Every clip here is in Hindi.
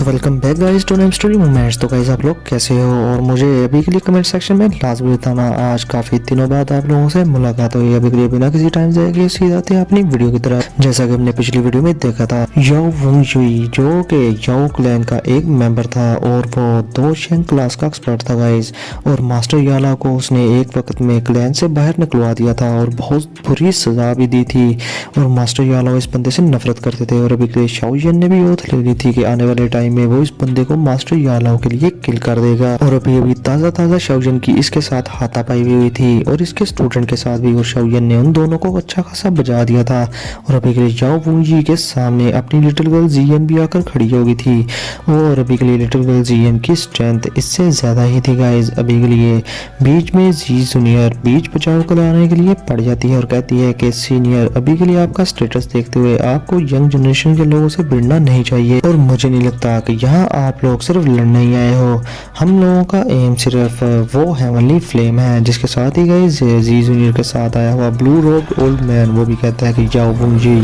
Welcome back guys to name story moments. तो गाइस आप लोग कैसे हो और मुझे अभी के लिए कमेंट सेक्शन में लाजमी बताना। आज काफ़ी दिनों बाद आप लोगों से मुलाकात हुई। अभी के लिए बिना किसी टाइम जाएगी सीधे आते हैं अपनी वीडियो की तरफ। जैसा कि हमने पिछली वीडियो में देखा था, याओ वुंगजुई जो कि याओ क्लैन का एक मेंबर था और वो दो शेंग क्लास का एक्सपर्ट था गाइस। और मास्टर याला को उसने एक वक्त में क्लैन से बाहर निकलवा दिया था और बहुत बुरी सजा भी दी थी। और मास्टर याला इस बंदे से नफरत करते थे और अभी के लिए शाओयन ने भी ओथ ले ली थी कि आने वाले टाइम में वो इस बंदे को मास्टर यालाओ के लिए किल कर देगा। और अभी ताज़ा शाओयन की इसके साथ हाथापाई भी हुई थी और इसके स्टूडेंट के साथ भी। और शाओयन ने उन दोनों को अच्छा खासा बजा दिया था। और अभी के लिए याओ वुंगजी के सामने अपनी लिटिल गर्ल जियन भी आकर खड़ी हो गई थी। और अभी के लिए लिटिल गर्ल जियन की स्ट्रेंथ इससे ज़्यादा ही थी गाइज। अभी के लिए बीच में जी जूनियर बीच बचाव को लाने के लिए पड़ जाती है और कहती है कि सीनियर, अभी के लिए आपका स्टेटस देखते हुए आपको यंग जनरेशन के लोगों से भिड़ना नहीं चाहिए। और मुझे नहीं लगता कि यहाँ आप लोग सिर्फ लड़ने ही आए हो। हम लोगों का एम सिर्फ वो हेवनली फ्लेम है। जिसके साथ ही गाइस जी जूनियर के साथ आया हुआ ब्लू रोब ओल्ड मैन वो भी कहता है कि याओ वुंगजी,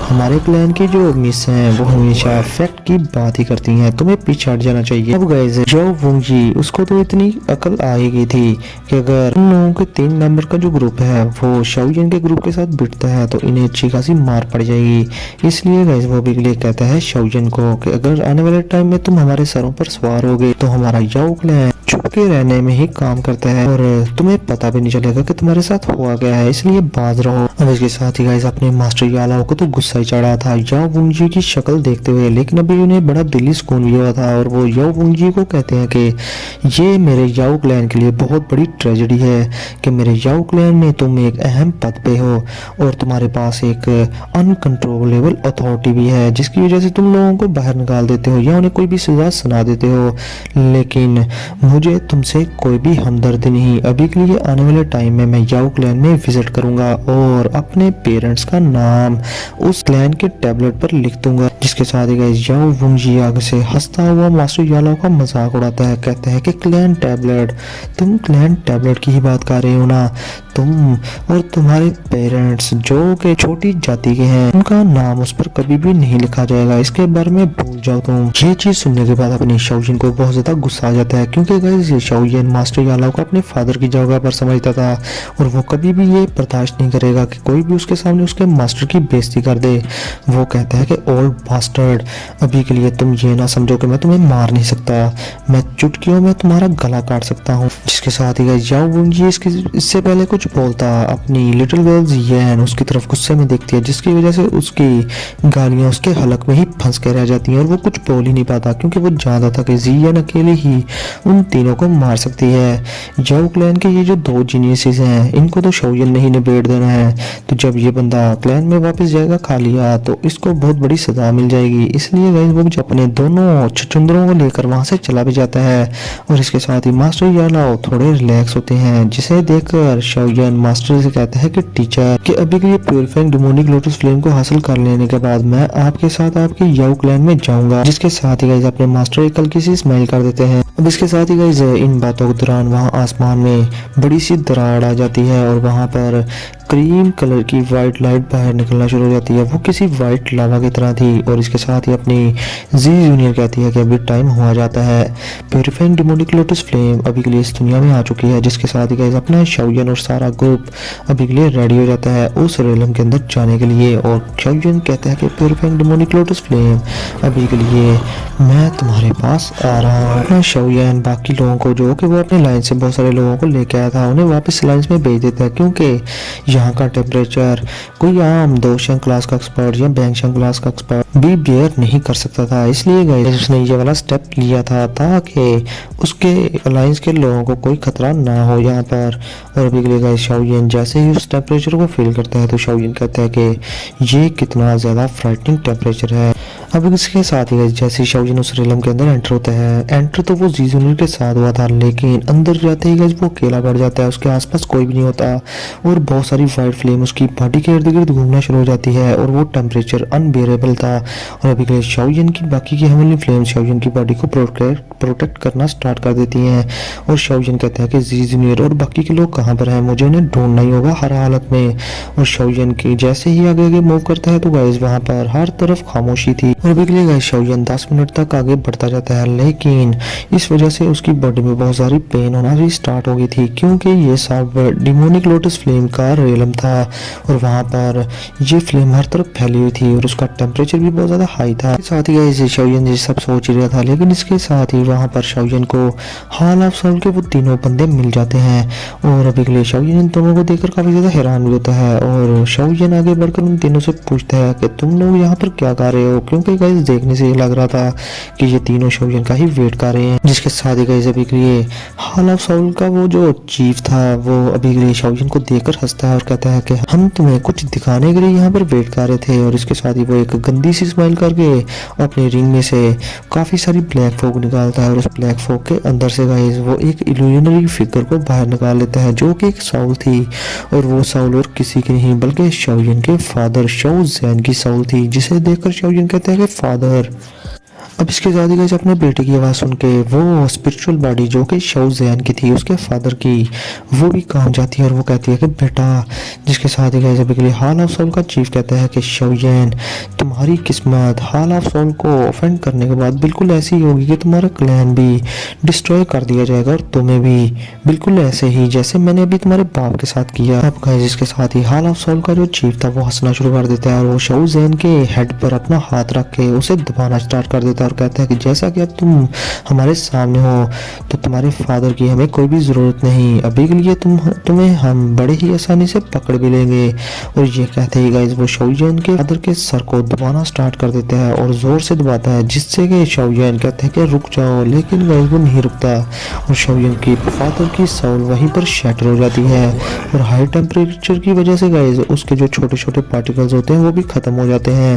हमारे क्लैन की जो मिस हैं वो हमेशा फैक्ट की बात ही करती हैं, तुम्हें पीछे हट जाना चाहिए। अब गाइस याओ वुंगजी उसको तो इतनी अकल आ ही गई थी कि अगर उन लोगों के 3 मेंबर का जो ग्रुप है वो शाओयन के ग्रुप के साथ भिड़ता है तो इन्हें अच्छी खासी मार पड़ जाएगी। इसलिए गाइस वो भी के लिए कहता है शाओयन को कि अगर आने वाले टाइम में तुम हमारे सरों पर सवार होगे तो हमारा याओ क्लैन छुप के रहने में ही काम करता है और तुम्हें पता भी नहीं चलेगा कि तुम्हारे साथ हुआ गया है, इसलिए बाज रहो। अब इसके साथ ही गाइस अपने मास्टर यालाओ को तो गुस्सा ही चढ़ा था याओ वुंगजी की शक्ल देखते हुए, लेकिन अभी उन्हें बड़ा दिली सुकून भी हुआ था। और वो याओ वुंगजी को कहते हैं कि ये मेरे याओ क्लैन के लिए बहुत बड़ी ट्रेजेडी है कि मेरे याओ क्लैन में तुम एक अहम पद पे हो और तुम्हारे पास एक अनकंट्रोलेबल अथॉरिटी भी है जिसकी वजह से तुम लोगों को बाहर निकाल देते हो या उन्हें कोई भी सजा सुना देते हो। लेकिन मुझे तुमसे कोई भी हमदर्दी नहीं। अभी के लिए आने वाले टाइम में मैं याओ क्लैन में विजिट करूंगा और अपने पेरेंट्स का नाम उस क्लैन के टैबलेट पर लिख दूंगा। जिसके साथ ही गाइस याओ वुंगजी आगे से हंसता हुआ मास्टर यालाओ का मजाक उड़ाता है, कहते हैं कि क्लैन टैबलेट, तुम क्लैन टैबलेट की ही बात कर रहे हो ना। तुम और तुम्हारे पेरेंट्स जो कि छोटी जाति के हैं उनका नाम उस पर कभी भी नहीं लिखा जाएगा, इसके बारे में भूल जाओ तुम। ये चीज सुनने के बाद अपने शाओयन को बहुत ज्यादा गुस्सा आ जाता है क्योंकि गाइस ये शाओयन मास्टर यालाओ को अपने फादर की जगह पर समझता था और वो कभी भी ये बर्दाश्त नहीं करेगा कि कोई भी उसके सामने उसके मास्टर की बेइज्जती कर दे। वो कहता है कि ओल्ड बास्टर्ड, अभी के लिए तुम ये ना समझो कि मैं तुम्हें मार नहीं सकता, मैं चुटकियों में तुम्हारा गला काट सकता हूँ। जिसके साथ ही गाइस याओ वुंगजी इससे पहले कुछ बोलता अपनी लिटिल गर्ल जियन उसकी तरफ गुस्से में देखती है जिसकी वजह से उसकी गालियां उसके हलक में ही फंस के रह जाती हैं और वो कुछ बोल ही नहीं पाता क्योंकि वो जानता था कि जियन अकेले ही उन तीनों को मार सकती है। याओ क्लैन के ये जो 2 जीनियसेस हैं इनको तो शाओयन ने ही निबेड़ देना है। तो जब ये बंदा क्लैन में वापस जाएगा खा लिया तो इसको बहुत बड़ी सजा मिल जाएगी। इसलिए गाइस वो अपने दोनों छुछुंदरों को लेकर वहां से चला भी जाता है। और इसके साथ ही मास्टर यालाओ थोड़े रिलैक्स होते हैं जिसे देखकर शाओयन मास्टर से कहता है कि टीचर कि अभी के लिए प्यूरिफाइंग डिमोनिक लोटस फ्लेम को हासिल कर लेने के बाद मैं आपके साथ आपके याओ क्लैन में जाऊंगा। जिसके साथ ही गाइस अपने मास्टर एक हल्की सी स्माइल कर देते हैं। अब इसके साथ ही गाइस इन बातों के दौरान वहां आसमान में बड़ी सी दरार आ जाती है और वहां पर क्रीम कलर की वाइट लाइट बाहर निकलना शुरू हो जाती है। वो किसी वाइट लावा की तरह थी। और इसके साथ ही अपनी जी जूनियर कहती है कि अभी टाइम हुआ जाता है, प्यूरिफाइंग डिमोनिक लोटस फ्लेम अभी के लिए इस दुनिया में आ चुकी है। जिसके साथ ही गाइस अपना शाओयन और सारा ग्रुप अभी के लिए रेडी हो जाता है उस रेलम के अंदर जाने के लिए। और शाओयन कहता है कि प्यूरिफाइंग डिमोनिक लोटस फ्लेम अभी के लिए मैं तुम्हारे पास आ रहा हूँ। शाओयन बाकी लोगों को जो कि वो अपने लाइन से बहुत सारे लोगों को लेके आया था उन्हें वापस लाइन में भेज देता है क्योंकि यहाँ का टेम्परेचर कोई आम 2 शेंग क्लास का एक्सपर्ट या बैंक शेंग क्लास का एक्सपर्ट भी बेयर नहीं कर सकता था। इसलिए गाइस उसने ये वाला स्टेप लिया था ताकि उसके अलायंस के लोगों को कोई खतरा ना हो यहाँ पर। और अभी के लिए गाइस शाओयन जैसे ही उस टेम्परेचर को फील करता है तो शाओयन कहता है कि ये कितना ज्यादा फ्राइटनिंग टेम्परेचर है। अब इसके साथ ही गाइस जैसे ही शाओयन उस रेलम के अंदर एंटर होता है, एंटर तो वो जी जूनियर के साथ हुआ था लेकिन अंदर जाते ही गाइस वो अकेला बैठ जाता है, उसके आसपास कोई भी नहीं होता और बहुत सारी वाइट फ्लेम उसकी बॉडी के इर्द गिर्द घूमना शुरू हो जाती है और वो टेम्परेचर अनबियरेबल था। और अभी के शाओयन की बाकी की हेवनली फ्लेम शाओयन की बॉडी को प्रोटेक्ट करना स्टार्ट कर देती हैं। और शाओयन कहता है कि जी जूनियर और बाकी के लोग कहाँ पर हैं, मुझे उन्हें ढूंढना ही होगा हर हालत में। और शाओयन की जैसे ही आगे आगे मूव करता है तो गाइस वहाँ पर हर तरफ खामोशी थी और अभी के लिए गाइस शाओलिन 10 मिनट तक आगे बढ़ता जाता है, लेकिन इस वजह से उसकी बॉडी में बहुत सारी पेन होना भी स्टार्ट हो गई थी, क्योंकि ये सब डिमोनिक लोटस फ्लेम का रेलम था और वहाँ पर ये फ्लेम हर तरफ फैली हुई थी और उसका टेम्परेचर भी बहुत ज़्यादा हाई था। साथ ही गाइस शाओलिन ये सब सोच ही रहा था, लेकिन इसके साथ ही वहाँ पर शाओलिन को हॉल ऑफ सोल के वो तीनों बंदे मिल जाते हैं और अभी के लिए शाओलिन इन दोनों को देखकर काफ़ी ज़्यादा हैरान भी होता है और शाओलिन आगे बढ़कर उन तीनों से पूछता है कि तुम लोग यहाँ पर क्या कर रहे हो, क्योंकि गाइस देखने से ये लग रहा था कि ये तीनों शाओलिन का ही वेट कर रहे हैं। जिसके साथ ही गाइस अभी के लिए हॉल ऑफ सोल का वो जो चीफ था वो अभी के लिए शाओलिन को देखकर हंसता है और कहता है कि हम तुम्हें कुछ दिखाने के लिए यहाँ पर वेट कर रहे थे। और इसके साथ ही वो एक गंदी सी स्माइल करके अपने रिंग में से काफ़ी सारी ब्लैक फोक निकालता है और उस ब्लैक फोक के अंदर से गाइस वो एक इल्यूमिनरी फिगर को बाहर निकाल लेता है, जो कि एक साउल थी और वो साउल और किसी की नहीं बल्कि शाओलिन के फादर शाओ ज़ैन की साउल थी, जिसे देखकर शाओलिन कहते हैं कि फादर। अब इसके साथ ही गाइस अपने बेटे की आवाज़ सुन के वो स्पिरिचुअल बॉडी जो कि शाओ ज़ैन की थी उसके फादर की वो भी काम जाती है और वो कहती है कि बेटा। जिसके साथ ही गाइस अभी के लिए हॉल ऑफ सोल का चीफ कहता है कि शाओ ज़ैन तुम्हारी किस्मत हॉल ऑफ सोल को ऑफेंड करने के बाद बिल्कुल ऐसी ही होगी कि तुम्हारा क्लैन भी डिस्ट्रॉय कर दिया जाएगा और तुम्हें भी बिल्कुल ऐसे ही जैसे मैंने अभी तुम्हारे बाप के साथ किया। अब गाइस इसके साथ ही हॉल ऑफ सोल का जो चीफ था वो हंसना शुरू कर देता है और वो शाओ ज़ैन के हेड पर अपना हाथ रख के उसे दबाना स्टार्ट कर देता है और कहता है कि जैसा कि अब तुम हमारे सामने हो तो तुम्हारे फादर की हमें कोई भी ज़रूरत नहीं, अभी के लिए तुम्हें हम बड़े ही आसानी से पकड़ भी लेंगे। और ये कहते ही गाइस वो शाओ ज़ैन के फादर के सर को दबाना स्टार्ट कर देता है और ज़ोर से दबाता है, जिससे कि शाओ ज़ैन कहते हैं कि रुक जाओ, लेकिन गाइस वो नहीं रुकता और शाओ ज़ैन की फादर की साउल वहीं पर शैटर हो जाती है और हाई टेम्परेचर की वजह से गाइस उसके जो छोटे छोटे पार्टिकल्स होते हैं वो भी ख़त्म हो जाते हैं।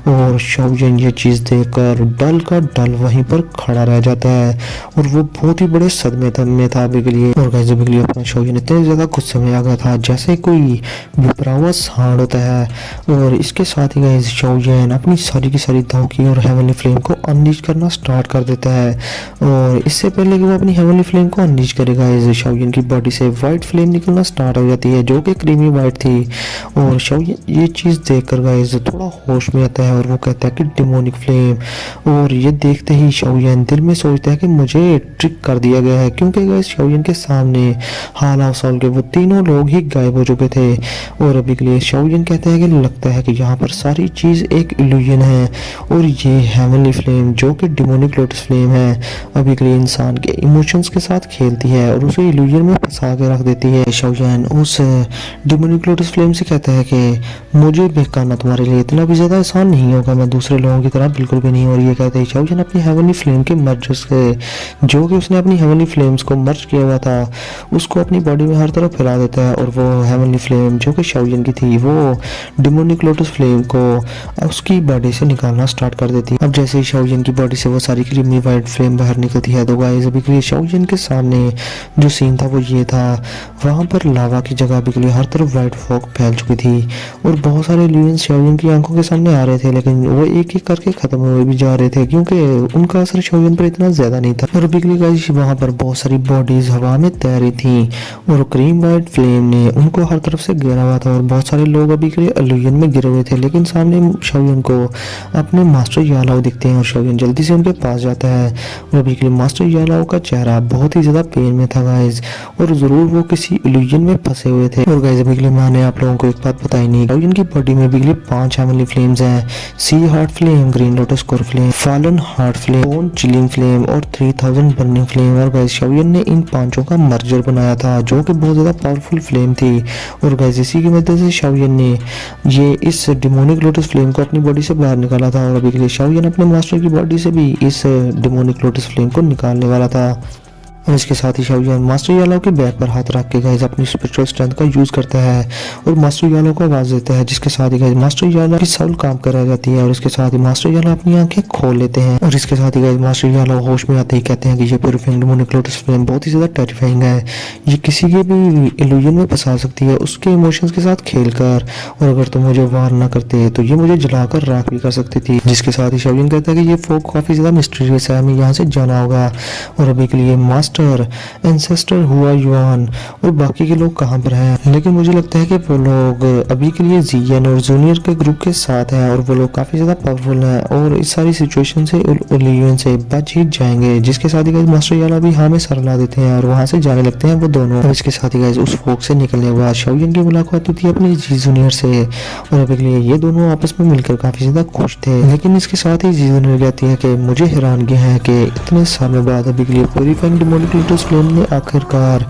और शाओ ज़ैन ये चीज़ देखकर डल का डल वहीं पर खड़ा रह जाता है और वो बहुत ही बड़े सदमे में था अभी के लिए। और गाइस अभी के लिए अपना शाओ ज़ैन इतने ज़्यादा गुस्से में आ गया था जैसे कोई विपरा हुआ सांड होता है। और इसके साथ ही गाइस शाओ ज़ैन अपनी सारी की सारी धौंकी और हेवनली फ्लेम को अनलीश करना स्टार्ट कर देता है और इससे पहले कि वो अपनी हेवनली फ्लेम को अनलीश करेगा शाओ ज़ैन की बॉडी से वाइट फ्लेम निकलना स्टार्ट हो जाती है, जो कि क्रीमी वाइट थी। और शाओ ज़ैन ये चीज़ देखकर गाइस थोड़ा होश में आता है और वो कहता है कि डिमोनिक फ्लेम। और ये देखते ही शाओ ज़ैन दिल में सोचता है कि मुझे ट्रिक कर दिया गया है, क्योंकि गाइस शाओ ज़ैन के सामने हॉल ऑफ सोल के वो तीनों लोग ही गायब हो चुके थे। और अभी के लिए शाओ ज़ैन कहता है कि लगता है कि यहाँ पर सारी चीज़ एक इल्यूजन है और ये हेवनली फ्लेम जो कि डिमोनिक लोटस फ्लेम है अभी के लिए इंसान के इमोशंस के साथ खेलती है और उसे इल्यूजन में फंसा के रख देती है। शाओ ज़ैन उस डिमोनिक लोटस फ्लेम से कहता है कि मुझे बहकाना तुम्हारे लिए इतना भी ज़्यादा आसान नहीं होगा, मैं दूसरे लोगों की तरह बिल्कुल भी नहीं। और ये कहते हैं शाओ ज़ैन अपनी हेवनली फ्लेम के मर्जर्स के जो कि उसने अपनी हेवनली फ्लेम्स को मर्ज किया हुआ था उसको अपनी बॉडी में हर तरफ फैला देता है और वो हेवनली फ्लेम जो कि शाओ ज़ैन की थी वो डिमोनिक लोटस फ्लेम को उसकी बॉडी से निकालना स्टार्ट कर देती है। अब जैसे ही शाओ ज़ैन की बॉडी से वो सारी क्रीमी वाइट फ्लेम बाहर निकलती है तो गाइस अभी के लिए शाओ ज़ैन के सामने जो सीन था वो ये था, वहाँ पर लावा की जगह अभी के लिए हर तरफ वाइट फॉग फैल चुकी थी और बहुत सारे एलियंस शाओ ज़ैन की आंखों के सामने आ रहे थे, लेकिन वो एक एक करके खत्म हुए भी जा रहे थे क्योंकि उनका असर शाओ ज़ैन पर इतना ज्यादा नहीं था। और अभी के लिए गाइस वहाँ पर बहुत सारी बॉडीज हवा में तैर रही थी और क्रीम वाइट फ्लेम ने उनको हर तरफ से घेरा हुआ था और बहुत सारे लोग अभी के लिए इल्यूजन में गिरे हुए थे, लेकिन सामने शाओ ज़ैन को अपने मास्टर यालाओ दिखते हैं और शाओ ज़ैन जल्दी से उनके पास जाता है और अभी के लिए मास्टर यालाओ का चेहरा बहुत ही ज्यादा पेन में था गाइस और जरूर वो किसी इल्यूजन में फंसे हुए थे। और गाइस अभी के लिए मैंने आप लोगों को एक बात बताई नहीं, शाओ ज़ैन की बॉडी में अभी के लिए 5 हेवनली फ्लेम्स हैं, sea heart flame, green lotus core flame, fallen heart flame, bone chilling flame और 3000 बर्निंग फ्लेम। और गाइस शाओ ज़ैन ने इन पांचों का मर्जर बनाया था जो कि बहुत ज्यादा पावरफुल फ्लेम थी और गाइस इसी की वजह से शाओ ज़ैन ने ये इस डिमोनिक लोटस फ्लेम को अपनी बॉडी से बाहर निकाला था और अभी के लिए शाओ ज़ैन अपने मास्टर की बॉडी से भी इस डिमोनिक लोटस फ्लेम को निकालने वाला था। और इसके साथ ही शाओ ज़ैन मास्टर यालाओ के बैक पर हाथ रख के गाइस अपनी स्पिरिचुअल स्ट्रेंथ का यूज करता है और मास्टर यालाओ को आवाज देता है, जिसके साथ ही गाइस मास्टर यालाओ की साउल काम कर रह जाती है और इसके साथ ही मास्टर यालाओ अपनी आंखें खोल लेते हैं। और इसके साथ ही गाइस मास्टर यालाओ होश में आते ही कहते हैं कि ये प्यूरिफाइंग डिमोनिक लोटस फ्लेम बहुत ही ज्यादा टेरिफाइंग है, ये किसी के भी इल्यूजन में फंसा सकती है उसके इमोशंस के साथ खेलकर, और अगर तुम मुझे वार ना करते तो ये मुझे जलाकर राख भी कर सकती थी। जिसके साथ ही शाओ ज़ैन कहता है कि ये फोक काफी ज्यादा मिस्टीरियस है, हमें यहाँ से जाना होगा। और अभी के लिए मास्टर एंसेस्टर हुआ युआन और बाकी के लोग कहाँ पर हैं। लेकिन मुझे लगता है कि वो लोग अभी के लिए जियन और जूनियर के ग्रुप के साथ हैं और वो लोग काफ़ी ज़्यादा पावरफुल हैं और इस सारी सिचुएशन से ओलिवियन से बच ही जाएंगे। जिसके साथ ही गाइस मास्टर याला भी हाँ में सर ला देते हैं और वहाँ से जाने लगते हैं वो दोनों। इसके साथ ही गाइस उस फोक से निकलने के बाद शाओयन की मुलाकात होती है अपने जी जूनियर से और अभी के लिए ये दोनों आपस में मिलकर काफ़ी ज़्यादा खुश थे। लेकिन इसके साथ ही जी जूनियर कहती है कि मुझे हैरानगी है कि इतने सालों बाद अभी के लिए प्यूरिफाइंग डेमोनिक लोटस फ्लेम ने आखिरकार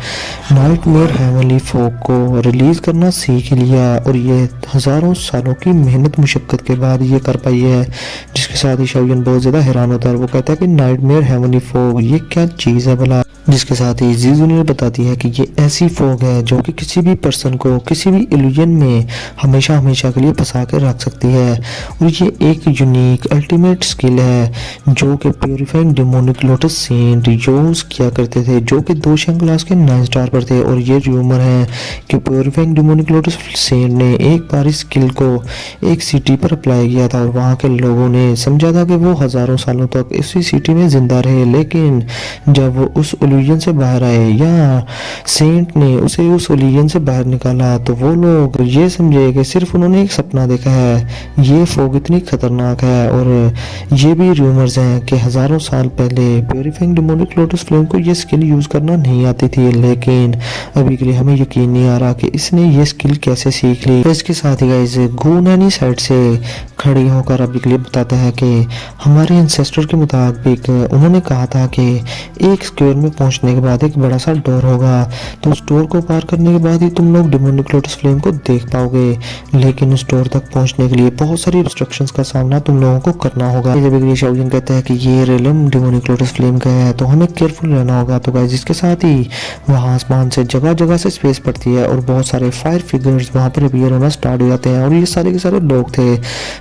नाइटमेयर हेवनली फोक को रिलीज करना सीख लिया और ये हजारों सालों की मेहनत मुशक्कत के बाद ये कर पाई है। जिसके साथ ही शाओयन बहुत ज़्यादा हैरान होता है और वो कहता है कि नाइटमेयर हेवनली फोक ये क्या चीज़ है भला। जिसके साथ ही जी जूनियर बताती है कि ये ऐसी फोग है जो कि किसी भी पर्सन को किसी भी इल्यूजन में हमेशा हमेशा के लिए फंसा कर रख सकती है और ये एक यूनिक अल्टीमेट स्किल है जो कि purifying demonic lotus scent use किया करते थे जो कि 2 क्लास के 9 स्टार पर थे। और ये रूमर है कि प्यूरिफाइंग डेमोनिक लोटस सेंट ने एक बार इस स्किल को एक सिटी पर अप्लाई किया था और वहाँ के लोगों ने समझा था कि वो हजारों सालों तक इसी सिटी में जिंदा रहे। लेकिन जब वो उस इल्यूजन से बाहर आए या सेंट ने उसे उस इल्यूजन से बाहर निकाला तो वो लोग ये समझे कि सिर्फ उन्होंने एक सपना देखा है। ये फोग इतनी खतरनाक है और ये भी रूमर्स हैं कि हजारों साल पहले प्यूरिफाइंग डेमोनिक लोटस फ्लेम को ये स्किल यूज करना नहीं आती थी। लेकिन अभी के लिए हमें यकीन नहीं आ रहा कि इसने ये स्किल कैसे सीख ली। तो इसके साथ ही गाइस गूनानी साइड से खड़ी होकर अभी के लिए बताता है कि हमारे एंसेस्टर के मुताबिक उन्होंने कहा था कि एक स्क्वायर में पहुंचने के बाद एक बड़ा सा डोर होगा तो उस डोर को पार करने के बाद ही तुम लोग डेमोनिक लोटस फ्लेम को देख पाओगे। लेकिन उस डोर तक पहुंचने के लिए बहुत सारी ऑब्स्ट्रक्शंस का सामना तुम लोगों को करना होगा। जब अभी शाओयन कहता है कि ये रेलम डेमोनिक लोटस फ्लेम का है तो हमें केयरफुल रहना होगा। तो गाइस इसके साथ ही वहाँ आसमान से जगह जगह से स्पेस पड़ती है और बहुत सारे फायर फिगर्स वहाँ पर अपीयर होना स्टार्ट हो जाते हैं और ये सारे के सारे लोग थे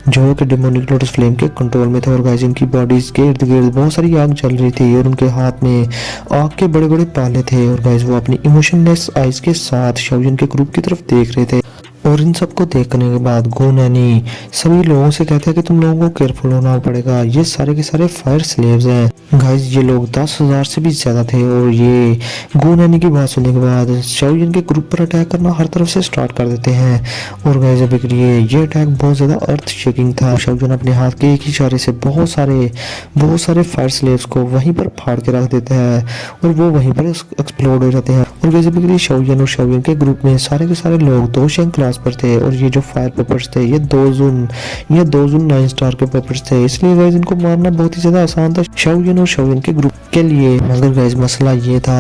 जो कि डेमोनिक लोटस फ्लेम के कंट्रोल में थे। और गाइस इनकी बॉडीज के इर्द गिर्द बहुत सारी आग जल रही थी और उनके हाथ में आग के बड़े बड़े पाले थे और गाइस वो अपनी इमोशनलेस आइज के साथ शाओयन के ग्रुप की तरफ देख रहे थे। और इन सबको देखने के बाद गूनानी सभी लोगों से कहता है कि तुम लोगों को केयरफुल होना पड़ेगा। ये सारे के सारे फायर स्लेव्स हैं गाइस। ये लोग 10,000 से भी ज्यादा थे और ये गूनानी की बात सुनने के बाद शाओयन के ग्रुप पर अटैक करना हर तरफ से स्टार्ट कर देते हैं। और गाइस अभी के लिए ये अटैक बहुत ज्यादा अर्थ शेकिंग था। शाओयन अपने हाथ के एक इशारे से बहुत सारे फायर स्लेव्स को वहीं पर फाड़ के रख देता है और वो वहीं पर एक्सप्लोड हो जाते हैं। और गाइस अभी के लिए शाओयन और शाओयन के ग्रुप में सारे के सारे लोग 2 क्लास पर थे और ये जो फायर पेपर्स थे ये 2 जून 9 स्टार के पेपर्स थे। इसलिए गाइस इनको मारना बहुत ही ज्यादा आसान था शाओयन और शाओयन के ग्रुप के लिए। मगर गाइस मसला ये था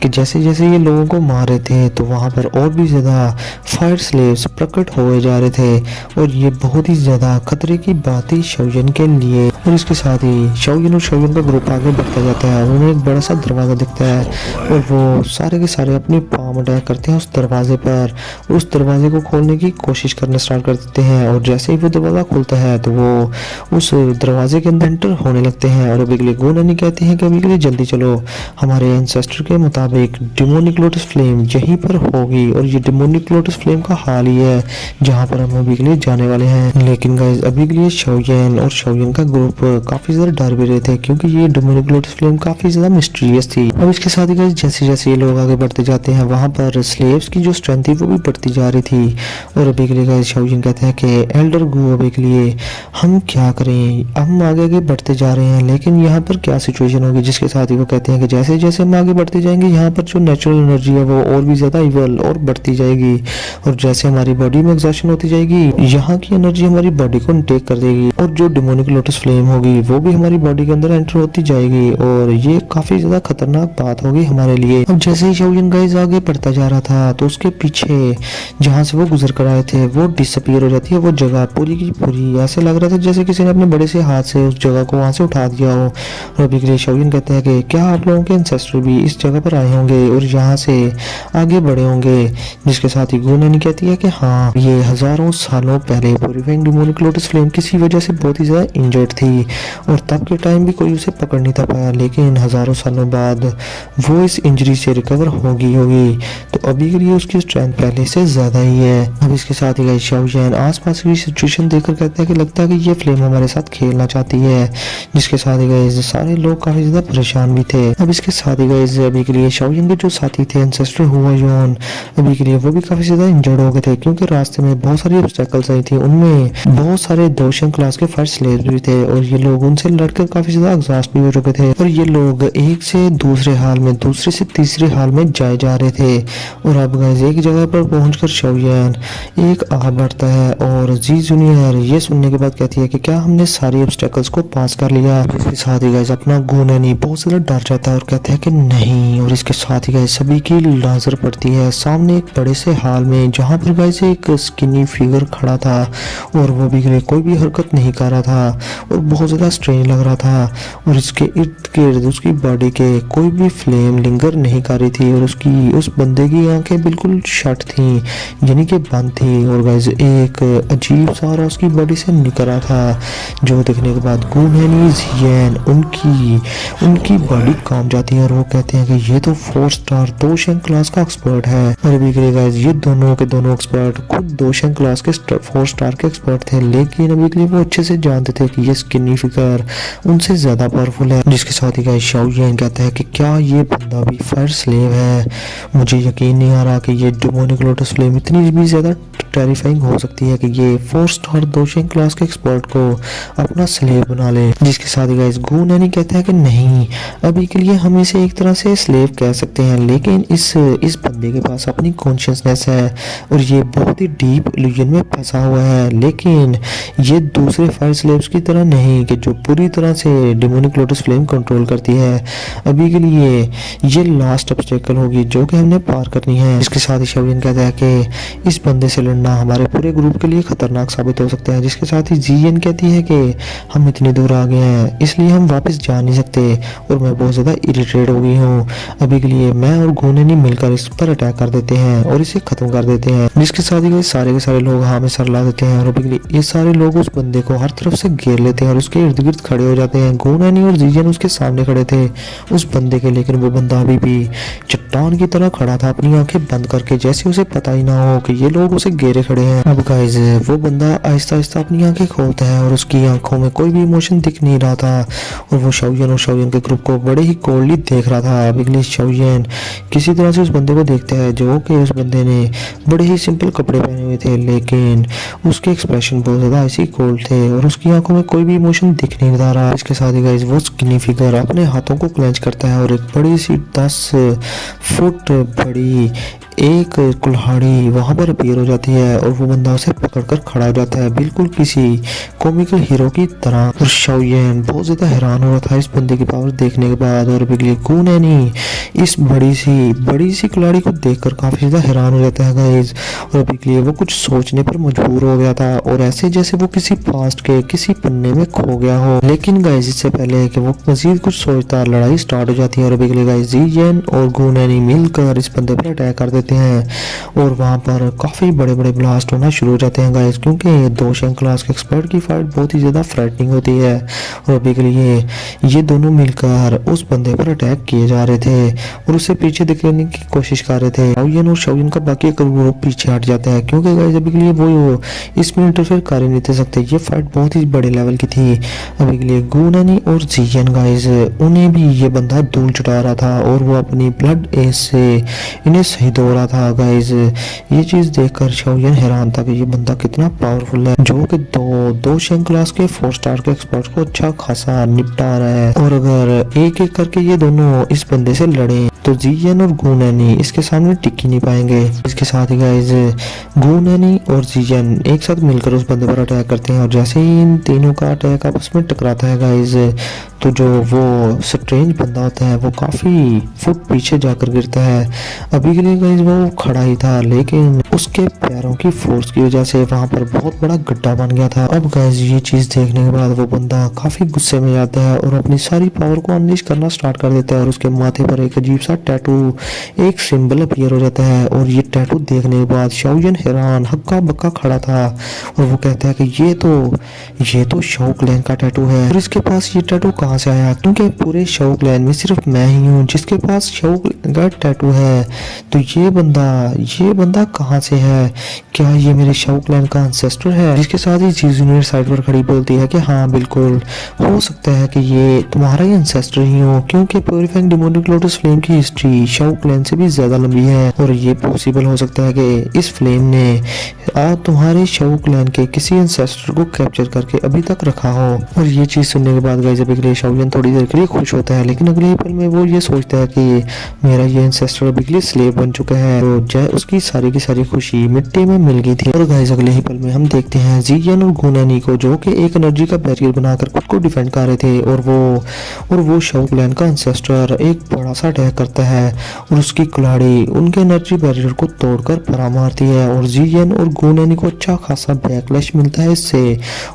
कि जैसे जैसे ये लोगों को मार रहे थे तो वहां पर और भी ज्यादा फायर स्लेव्स प्रकट हुए जा रहे थे और ये बहुत ही ज्यादा खतरे की बात थी शाओयन के लिए। और इसके साथ ही शाओयन और शाओयन का ग्रुप आगे बढ़ता जाता है। उन्हें एक बड़ा सा दरवाजा दिखता है और वो सारे के सारे अपनी पाम अटैक करते हैं उस दरवाजे पर। उस दरवाजे को खोलने की कोशिश करना स्टार्ट कर देते हैं और जैसे ही वो दरवाजा खुलता है तो वो उस दरवाजे के अंदर एंटर होने लगते हैं। और अभी के लिए गूनानी कहती है कि अभी के लिए जल्दी चलो, हमारे एंसेस्टर के मुताबिक डेमोनिक लोटस फ्लेम यहीं पर होगी और ये डेमोनिक लोटस फ्लेम का हाल ही है जहाँ पर हम अभी के लिए जाने वाले हैं। लेकिन गाइस अभी के लिए शाओयन और शाओयन का ग्रुप काफी ज्यादा डर भी रहे थे क्योंकि ये डेमोनिक लोटस फ्लेम काफी ज्यादा मिस्टीरियस थी। अब इसके साथ ही गाइस जैसे जैसे ये लोग आगे बढ़ते जाते हैं वहां पर स्लेव्स की जो स्ट्रेंथ थी वो भी बढ़ती जा रही थी। और अभी के लिए गाइस शाओयन कहते हैं कि एल्डर गु अभी के लिए हम क्या करें, हम आगे आगे बढ़ते जा रहे हैं लेकिन यहाँ पर क्या सिचुएशन होगी। जिसके साथ ही वो कहते हैं कि जैसे जैसे हम आगे बढ़ते जाएंगे यहाँ पर जो नेचुरल एनर्जी है वो और भी ज्यादा इवल और बढ़ती जाएगी और जैसे हमारी बॉडी में एग्जॉशन होती जाएगी यहाँ की एनर्जी हमारी बॉडी को इनटेक कर देगी और जो डेमोनिक लोटस फ्लेम होगी वो भी हमारी बॉडी के अंदर एंटर होती जाएगी और ये काफी ज्यादा खतरनाक बात होगी हमारे लिए। अब जैसे ही शाओयन गाइस आगे बढ़ता जा रहा था तो उसके पीछे जहाँ से वो गुजर कर आए थे वो डिसअपीयर हो जाती है वो जगह पूरी की पूरी। ऐसे लग रहा था जैसे किसी ने अपने बड़े से हाथ से उस जगह को वहां से उठा दिया हो। और अभी के लिए शाओयन कहते हैं कि क्या आप लोगों के एंसेस्टर भी इस जगह पर आए होंगे और यहाँ से आगे बढ़े होंगे। जिसके साथ ही गूनानी कहती है कि हाँ, ये हजारों सालों पहले प्यूरिफाइंग डेमोनिक लोटस फ्लेम किसी वजह से बहुत ही ज्यादा इंजर्ड थी और तब के टाइम भी कोई उसे पकड़ नहीं था पाया। लेकिन हजारों सालों बाद वो इस इंजरी से रिकवर होगी तो अभी के लिए उसकी स्ट्रेंथ पहले से ज़्यादा ही है। अब इसके साथ ही गाइस शाओ आसपास की सिचुएशन देखकर कहता है कि लगता है कि ये फ्लेम हमारे साथ खेलना चाहती है, जिसके साथ ही गाइस सारे लोग काफ़ी ज़्यादा परेशान भी थे। अब इसके साथ ही गाइस अभी के लिए शाओ के जो साथी थे एंसेस्टर हुआ योन, अभी के लिए वो भी काफ़ी ज़्यादा इंजर्ड हो गए थे, क्योंकि रास्ते में बहुत सारी ऑब्स्टेकल्स आई थी। उनमें बहुत सारे दोशन क्लास के फर्स्ट स्लेव्स भी थे और ये लोग उनसे लड़कर काफ़ी ज़्यादा एग्जॉस्ट भी हो चुके थे और ये लोग एक से दूसरे हाल में, दूसरे से तीसरे हाल में जाए जा रहे थे। और अब गाइस एक जगह पर पहुंचकर शाओ एक आग बढ़ता है और जी जूनियर ये सुनने के बाद कहती है कि क्या हमने सारी ऑब्स्टेकल्स को पास कर लिया। इसके साथ ही गाइस अपना गुनैनी बहुत ज़्यादा डर जाता है और कहता है कि नहीं। और इसके साथ ही गाइस सभी की नजर पड़ती है सामने एक बड़े से हाल में, जहाँ पर गाइस एक स्किनी फिगर खड़ा था और वो भी कोई भी हरकत नहीं कर रहा था और बहुत ज़्यादा स्ट्रेंज लग रहा था। और इसके इर्द गिर्द उसकी बॉडी के कोई भी फ्लेम लिंगर नहीं कर रही थी और उस बंदे की आंखें बिल्कुल शट थी, यानी कि बंद थी। और गाइस एक अजीब सा और उसकी बॉडी से निकल रहा था, जो देखने के बाद गुनैनी जियन उनकी बॉडी काम जाती है और वो कहते हैं कि ये तो 4 स्टार दोशन क्लास का एक्सपर्ट है। और अभी के लिए गाइस ये दोनों के दोनों एक्सपर्ट खुद दोशन क्लास के 4 स्टार के एक्सपर्ट थे, लेकिन अभी के लिए वो अच्छे से जानते थे कि ये स्किनी फिगर उनसे ज्यादा पावरफुल है। जिसके साथ ही गाइस शाओ कहता है कि क्या ये बंदा भी फायर स्लेव है। मुझे यकीन नहीं आ रहा कि ये डेमोनिक लोटस फ्लेम इतनी भी ज्यादा टेरिफाइंग हो सकती है कि ये 4 स्टार दोशन क्लास के एक्सपर्ट को अपना स्लेव बना ले। जिसके साथ ही गाइस गुनैनी कहता है कि नहीं, अभी के लिए हम इसे एक तरह से स्लेव कह सकते हैं, लेकिन इस बंदे के पास अपनी कॉन्शियसनेस है और ये बहुत ही डीप इल्यूजन में फंसा हुआ है। लेकिन ये दूसरे फायर स्लेव्स की तरह नहीं कि जो पूरी तरह से डेमोनिक लोटस फ्लेम कंट्रोल करती है। अभी के लिए ये लास्ट ऑब्स्टेकल होगी जो कि हमने पार करनी है। इसके साथ ही शाओ कहता है कि इस बंदे से लड़ना हमारे पूरे ग्रुप के लिए खतरनाक साबित हो सकता है। जिसके साथ ही जीएन कहती है कि हम इतनी दूर आ गए हैं इसलिए हम वापस जा नहीं सकते और मैं बहुत ज़्यादा इरिटेट हो गई हूँ। अभी के लिए मैं और गुनैनी मिलकर इस पर अटैक कर देते हैं और इसे खत्म कर देते हैं। जिसके साथ ही सारे के सारे लोग हाँ में सर ला देते हैं और अभी के लिए ये सारे लोग उस बंदे को हर तरफ से घेर लेते हैं और उसके इर्द गिर्द खड़े हो जाते हैं। गुनैनी और जीएन उसके सामने खड़े थे उस बंदे के, लेकिन वो बंदा अभी भी चट्टान की तरह खड़ा था अपनी आंखें बंद करके, जैसे उसे पता ही ना हो कि ये लोग उसे घेरे खड़े हैं। अब गाइस वो बंदा आहिस्ता आहिस्ता अपनी आंखें खोलता है और उसकी आंखों में कोई भी इमोशन दिख नहीं रहा था और वो शाओ के ग्रुप को बड़े ही कोल्डली देख रहा था। अब इंग्लिश शाओ किसी तरह से उस बंदे को देखता है जो कि उस बंदे ने बड़े ही सिंपल कपड़े पहने हुए थे, लेकिन उसके एक्सप्रेशन बहुत ज़्यादा ऐसे ही कोल्ड थे और उसकी आंखों में कोई भी इमोशन दिख नहीं रहा। इसके साथ ही गाइस वो स्किनी फिगर अपने हाथों को क्लेंच करता है और एक बड़ी सी 10 फुट बड़ी एक कुल्हाड़ी वहां पर अपीयर हो जाती है और वो बंदा उसे पकड़कर खड़ा हो जाता है, बिल्कुल किसी कॉमिकल हीरो की तरह। और शाओ बहुत ज्यादा हैरान हो रहा था इस बंदे की पावर देखने के बाद और बिगली गुनैनी इस बड़ी सी कुल्हाड़ी को देखकर काफी ज्यादा हैरान हो जाता है गाइस। और बिगली वो कुछ सोचने पर मजबूर हो गया था और ऐसे जैसे वो किसी पास्ट के किसी पन्ने में खो गया हो। लेकिन गाइस इससे पहले कि वो मजीद कुछ सोचता, लड़ाई स्टार्ट हो जाती है और बिगली गाइस जीएन और गुनैनी मिलकर इस बंदे पर अटैक कर देते हैं और वहां पर काफी बड़े बड़े ब्लास्ट होना शुरू हो जाते हैं गाइस, क्योंकि दोशन क्लास के एक्सपर्ट की फाइट बहुत ही ज्यादा फ्रेटनिंग होती है। और अभी के लिए ये दोनों मिलकर उस बंदे पर अटैक किए जा रहे थे और उसे पीछे दिखाने की कोशिश कर रहे थे। शाओ का बाकी ग्रुप पीछे हट जाता है क्योंकि गाइस अभी के लिए वो इसमें इंटरफेयर कर ही नहीं थे सकते, ये फाइट बहुत ही बड़े लेवल की थी। अभी के लिए गुनैनी और जीएन गाइस उन्हें भी ये बंदा धूल चटा रहा था और वो अपनी ब्लड एस से इन्हें शहीद हो रहा था गाइस। ये चीज देखकर शाओ हैरान था कि ये बंदा कितना पावरफुल है, जो कि दो क्लास के 4 स्टार के एक्सपर्ट को अच्छा खासा निपटा रहा है। और अगर एक एक करके ये दोनों इस बंदे से लड़े तो जीएन और गुनैनी इसके सामने टिक ही नहीं पाएंगे। इसके साथ ही गाइस गुनैनी और जीएन एक साथ मिलकर उस बंदे पर अटैक करते हैं और जैसे ही इन तीनों का अटैक आपस में टकराता है गाइस, तो जो वो स्ट्रेंज बंदा होता है वो काफी फुट पीछे जाकर गिरता है। अभी के लिए गाइस वो खड़ा ही था, लेकिन उसके पैरों की फोर्स की वजह से वहां पर बहुत बड़ा गड्ढा बन गया था। अब गाइस ये चीज देखने के बाद वो बंदा काफी गुस्से में जाता है और अपनी सारी पावर को अनलीश करना स्टार्ट कर देता है और उसके माथे पर एक अजीब सा टैटू एक सिंबल अपीयर हो जाता है और ये टैटू देखने के बाद शाओजन हैरान हक्का बक्का खड़ा था और वो कहता है कि ये तो शाओ क्लैन का टैटू है और इसके पास ये टैटू कहाँ से आया, क्योंकि पूरे शाओ क्लैन में सिर्फ मैं ही हूँ जिसके पास शाओ क्लैन का टैटू है। तो ये बंदा कहाँ से है, क्या ये मेरे शाओ क्लैन का एंसेस्टर है। जिसके साथ ही जी जूनियर साइड पर खड़ी बोलती है कि हाँ बिल्कुल हो सकता है कि ये तुम्हारा ही एंसेस्टर ही हो, क्योंकि प्यूरिफाइंग डेमोनिक लोटस फ्लेम की हिस्ट्री शाओ क्लैन से भी ज्यादा लंबी है और ये पॉसिबल हो सकता है कि इस फ्लेम ने तुम्हारे शाओ क्लैन के किसी एंसेस्टर को कैप्चर करके अभी तक रखा हो। और ये चीज सुनने के बाद गाइस अभी के लिए शाओजन थोड़ी देर के लिए खुश होता है, लेकिन अगले ही पल में वो ये सोचता है कि मेरा ये एंसेस्टर अभी के लिए स्लेव बन चुका है। तो जय उसकी सारी की सारी खुशी मिट्टी में मिल गई थी। और गाइस अगले ही पल में हम देखते हैं जियन और गुनैनी को जो कि एक एनर्जी का बैरियर बनाकर खुद को डिफेंड कर रहे थे और वो शाओ क्लैन का एंसेस्टर एक बड़ा सा अटैक करता है और उसकी कुल्हाड़ी उनके एनर्जी बैरियर को तोड़कर परा मारती है और जियन और गुनैनी को अच्छा खासा बैकलैश मिलता है इससे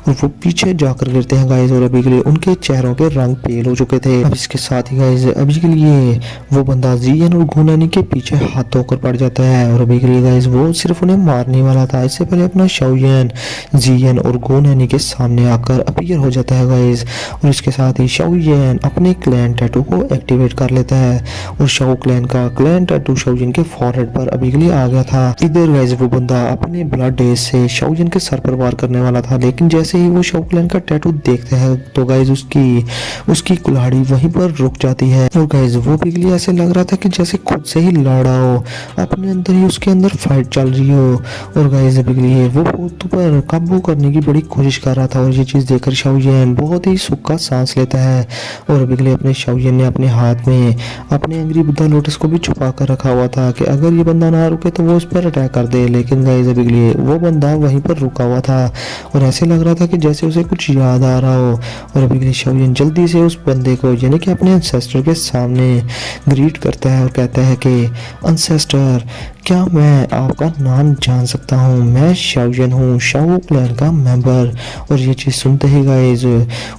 और वो पीछे जाकर गिरते हैं गाइस। और अभी के लिए उनके चेहरों के रंग पेल हो चुके थे। अब इसके साथ ही गाइस अभी के लिए वो बंदा जियन और गुनैनी के पीछे हाथ धोकर पड़ जाता है और अभी के लिए गाइस वो सिर्फ उन्हें मारने वाला था, इससे पहले अपना शाओजन जियन और गुनैनी के सामने आकर अपीयर हो जाता है गाइस। और इसके साथ ही शाओजन अपने क्लैन टैटू को एक्टिवेट कर लेता है और शाओ क्लैन का क्लैन टैटू शाओजन के फॉरहेड पर अभी के लिए आ गया था। इधर गाइस वो बंदा अपने ब्लड डेज से शाओजन के सर पर वार करने वाला था, लेकिन जैसे ही वो शाओ क्लैन का टैटू देखता है तो गाइस उसकी कुल्हाड़ी वहीं पर रुक जाती है। और गाइस वो भी के लिए ऐसे लग रहा था कि जैसे खुद से ही लड़ा हो, अपने अंदर ही उसके अंदर फाइट चल रही हो। और गाइस अभी के लिए वो भूत पर काबू करने की बड़ी कोशिश कर रहा था और ये चीज देखकर शाओजन बहुत ही सुख का सांस लेता है। और अभी के लिए अपने शाओजन ने अपने हाथ में अपने एंग्री बुद्धा लोटस को भी छुपा कर रखा हुआ था कि अगर ये बंदा ना रुके तो वो उस पर अटैक कर दे, लेकिन गाइस अभी के लिए वो बंदा वहीं पर रुका हुआ था और ऐसे लग रहा था कि जैसे उसे कुछ याद आ रहा हो। और अभी के लिए शाओजन जल्दी से उस बंदे को यानी कि अपने एंसेस्टर के सामने ग्रीट करता है और कहता है कि एंसेस्टर क्या मैं आपका नाम जान सकता हूँ, मैं शाओजन हूँ, शाओ क्लैन का मेंबर। और ये चीज़ सुनते ही गाइस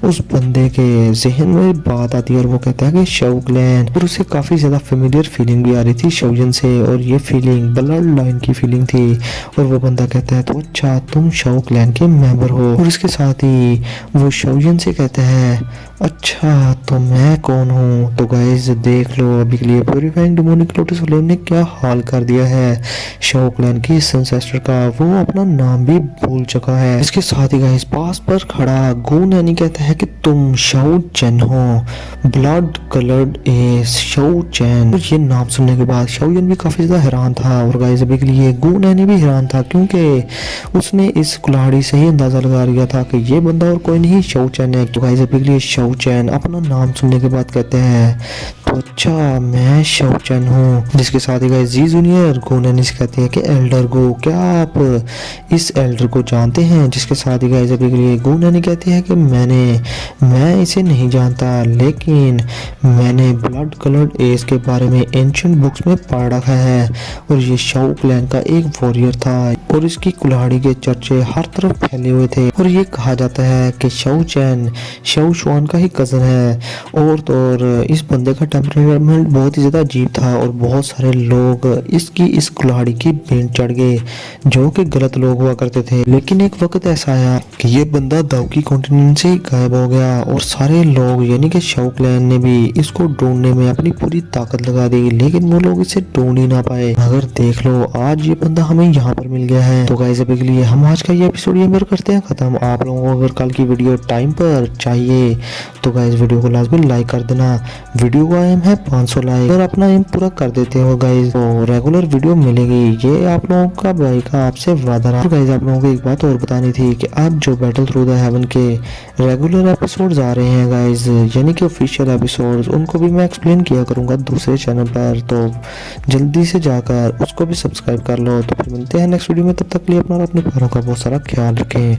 उस बंदे के जहन में बात आती है और वो कहता है कि शाओ क्लैन, और उसे काफ़ी ज़्यादा फेमिलियर फीलिंग भी आ रही थी शाओजन से और ये फीलिंग ब्लड लाइन की फीलिंग थी। और वो बंदा कहता है तो अच्छा तुम शाओ क्लैन के मेंबर हो। और इसके साथ ही वो शाओजन से कहता है अच्छा तो मैं कौन हूँ। तो गाइस देख लो अभी के लिए प्यूरिफाइंग डेमोनिक लोटस फ्लेम ने क्या हाल कर दिया है शाओ क्लैन की एंसेस्टर का, वो अपना नाम भी भूल चुका है। इसके साथ ही गाइस पास पर खड़ा गुनैनी कहता है कि तुम शाओ चैन हो, ब्लड कलर्ड ए शाओ चैन। और ये नाम सुनने के बाद शाओजन भी काफी ज्यादा हैरान था और गाइस अभी के लिए गुनैनी भी हैरान था, क्योंकि उसने इस कुल्हाड़ी से ही अंदाजा लगा लिया था कि ये बंदा और कोई नहीं शाओ चैन है। तो गाइस अभी के लिए शाओ चैन अपना नाम सुनने के बाद कहते हैं तो अच्छा मैं शाओ चैन हूँ। जिसके साथ ही गाइस जी जूनियर गुनैनी से कहते हैं कि एल्डर गो, क्या आप इस एल्डर को जानते हैं। जिसके साथ ही गाइस अभी के लिए गुनैनी कहती है कि मैं इसे नहीं जानता, लेकिन मैंने ब्लड कलर्ड एस के बारे में एंशिएंट बुक्स में पढ़ रखा है और ये शाओ क्लैन का एक वॉरियर था और इसकी कुल्हाड़ी के चर्चे हर तरफ फैले हुए थे। और ये कहा जाता है कि शाओ चैन शाओ शुआन का ही कजन है। और तो और इस बंदे का टेम्परामेंट बहुत ही ज्यादा अजीब था और बहुत सारे लोग इसकी इस कुल्हाड़ी की भेंट चढ़ गए जो कि गलत लोग हुआ करते थे। लेकिन एक वक्त ऐसा आया कि ये बंदा दाउकी कॉन्टिनेंट से गायब हो गया और सारे लोग यानी कि शाओ क्लैन ने भी इसको ढूंढने में अपनी पूरी ताकत लगा दी, लेकिन वो लोग इसे ढूंढ ही ना पाए। अगर देख लो आज ये बंदा हमें यहाँ पर मिल गया है। तो गाइस अभी के लिए हम आज का ये एपिसोड ये करते हैं खत्म। आप लोगों को अगर कल की वीडियो टाइम पर चाहिए तो गाइस वीडियो को लाजमी लाइक कर देना। वीडियो का एम है 500 लाइक, अगर अपना एम पूरा कर देते हो गाइस तो रेगुलर वीडियो मिलेगी, ये आप लोगों का भाई का आपसे वादा रहा। गाइस आप लोगों को एक बात और बतानी थी कि आज जो बैटल थ्रू द हेवन के रेगुलर एपिसोड्स आ रहे हैं गाइस यानी कि ऑफिशियल एपिसोड्स, उनको भी मैं एक्सप्लेन किया करूंगा दूसरे चैनल पर, तो जल्दी से जाकर उसको भी सब्सक्राइब कर लो। तो फिर मिलते हैं नेक्स्ट वीडियो में, तब तक के लिए अपना और अपने प्यारों का बहुत सारा ख्याल रखें।